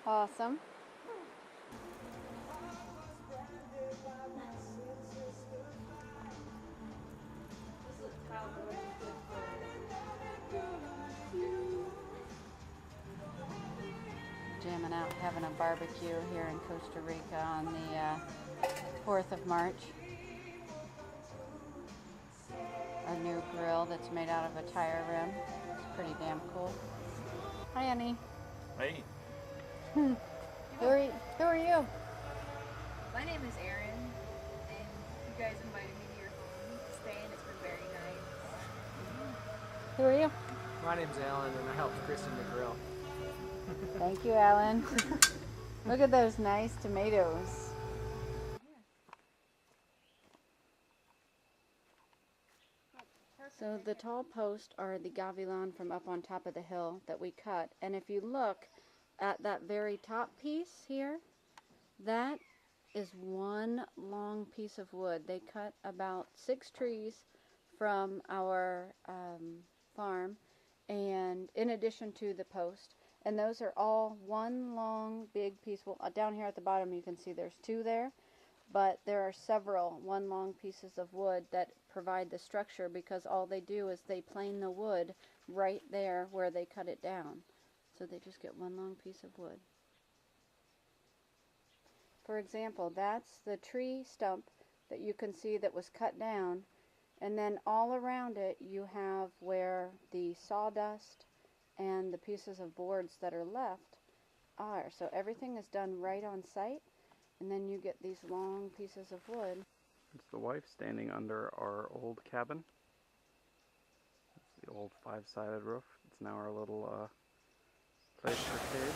Awesome. Jamming out, having a barbecue here in Costa Rica on the 4th of March. A new grill that's made out of a tire rim. It's pretty damn cool. Hi, Annie. Hey. Who are you? My name is Erin, and you guys invited me to your home to stay, and it's been very nice. Who are you? My name's Alan, and I helped Kristen to grill. Thank you, Alan. Look at those nice tomatoes. So the tall posts are the gavilan from up on top of the hill that we cut. And if you look at that very top piece here, that is one long piece of wood. They cut about 6 trees from our farm, and in addition to the post. And those are all one long big piece. Well, down here at the bottom you can see there's 2 there. But there are several one long pieces of wood that provide the structure, because all they do is they plane the wood right there where they cut it down. So they just get one long piece of wood. For example, that's the tree stump that you can see that was cut down, and then all around it you have where the sawdust and the pieces of boards that are left are. So everything is done right on site. And then you get these long pieces of wood. It's the wife standing under our old cabin. It's the old 5-sided roof. It's now our little place for kids.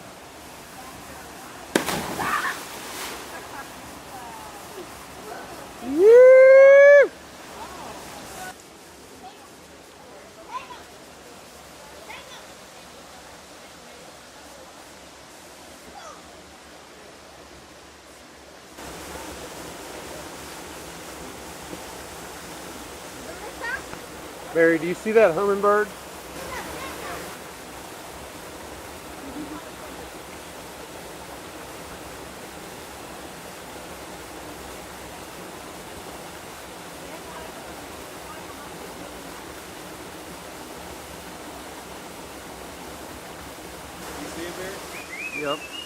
Barry, do you see that hummingbird? You see it, Barry? Yep.